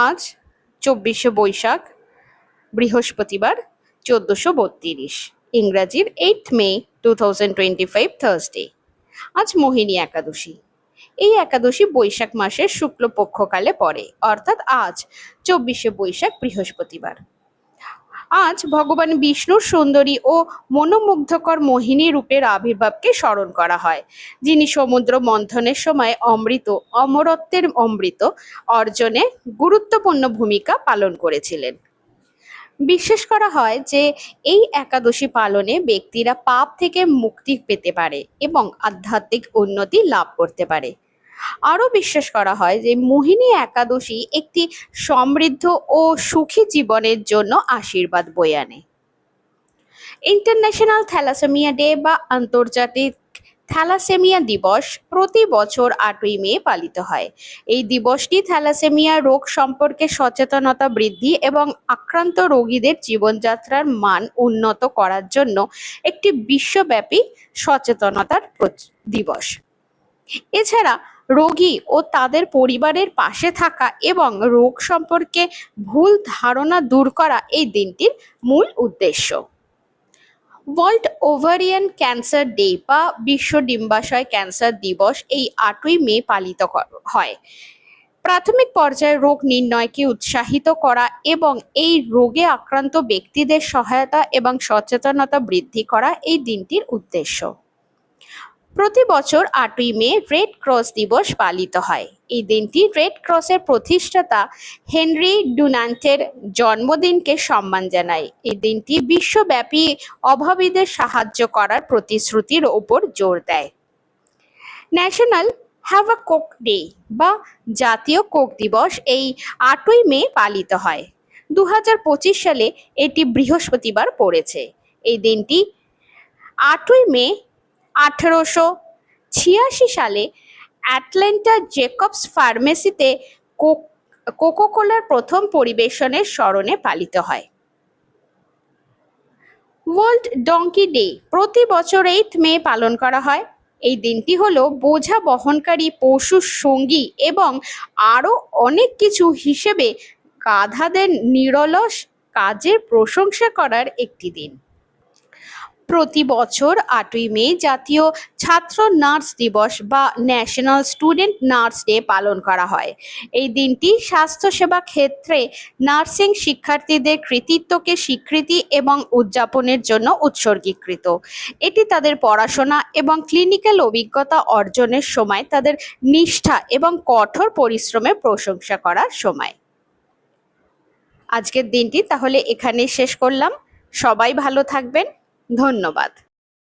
আজ 24শে বৈশাখ, বৃহস্পতিবার, 1432, ইংরাজির 8th মে 2025, Thursday. আজ মোহিনী একাদশী। এই একাদশী বৈশাখ মাসের শুক্লপক্ষকালে পড়ে, অর্থাৎ আজ 24শে বৈশাখ, বৃহস্পতিবার। আজ ভগবান বিষ্ণুর সুন্দরী ও মনোমুগ্ধকর মোহিনী রূপের আবির্ভাবকে স্মরণ করা হয়, যিনি সমুদ্র মন্থনের সময় অমরত্বের অমৃত অর্জনে গুরুত্বপূর্ণ ভূমিকা পালন করেছিলেন। বিশ্বাস করা হয় যে এই একাদশী পালনে ব্যক্তিরা পাপ থেকে মুক্তি পেতে পারে এবং আধ্যাত্মিক উন্নতি লাভ করতে পারে। আরও বিশ্বাস করা হয় যে মোহিনী একাদশী একটি সমৃদ্ধ ও সুখী জীবনের জন্য আশীর্বাদ বয়ে আনে। ইন্টারন্যাশনাল থ্যালাসেমিয়া ডে বা আন্তর্জাতিক থ্যালাসেমিয়া দিবস প্রতি বছর 8ই মে পালিত হয়। এই দিবসটি থ্যালাসেমিয়া রোগ সম্পর্কে সচেতনতা বৃদ্ধি এবং আক্রান্ত রোগীদের জীবনযাত্রার মান উন্নত করার জন্য একটি বিশ্বব্যাপী সচেতনতার দিবস। এছাড়া রোগী ও তাদের পরিবারের পাশে থাকা এবং রোগ সম্পর্কে ভুল ধারণা দূর করা এই দিনটির মূল উদ্দেশ্য। ওয়ার্ল্ড ওভারিয়ান ক্যান্সার ডে বা বিশ্ব ডিম্বাশয় ক্যান্সার দিবস এই 8ই মে পালিত হয়। প্রাথমিক পর্যায়ে রোগ নির্ণয়কে উৎসাহিত করা এবং এই রোগে আক্রান্ত ব্যক্তিদের সহায়তা এবং সচেতনতা বৃদ্ধি করা এই দিনটির উদ্দেশ্য। প্রতি বছর 8ই মে রেড ক্রস দিবস পালিত হয়। এই দিনটি রেড ক্রসের প্রতিষ্ঠাতা হেনরি ডুনান্টের জন্মদিনকে সম্মান জানায়। এই দিনটি বিশ্বব্যাপী অভাবীদের সাহায্য করার প্রতিশ্রুতির ওপর জোর দেয়। National have a Coke day বা জাতীয় কোক দিবস এই 8ই মে পালিত হয়। 2025 সালে এটি বৃহস্পতিবার পড়েছে। এই দিনটি 8ই মে 1886 সালে অ্যাটলান্টা জেকবস ফার্মেসিতে কোকোকোলার প্রথম পরিবেশনের স্মরণে পালিত হয়। ওয়ার্ল্ড ডঙ্কি ডে প্রতি বছর 8th মে পালন করা হয়। এই দিনটি হলো বোঝা বহনকারী পশুর সঙ্গী এবং আরও অনেক কিছু হিসেবে গাধাদের নিরলস কাজের প্রশংসা করার একটি দিন। প্রতি বছর 8ই মে জাতীয় ছাত্র নার্স দিবস বা ন্যাশনাল স্টুডেন্ট নার্স ডে পালন করা হয়। এই দিনটি স্বাস্থ্যসেবা ক্ষেত্রে নার্সিং শিক্ষার্থীদের কৃতিত্বকে স্বীকৃতি এবং উদযাপনের জন্য উৎসর্গীকৃত। এটি তাদের পড়াশোনা এবং ক্লিনিক্যাল অভিজ্ঞতা অর্জনের সময় তাদের নিষ্ঠা এবং কঠোর পরিশ্রমের প্রশংসা করার সময়। আজকের দিনটি তাহলে এখানেই শেষ করলাম। সবাই ভালো থাকবেন। ধন্যবাদ।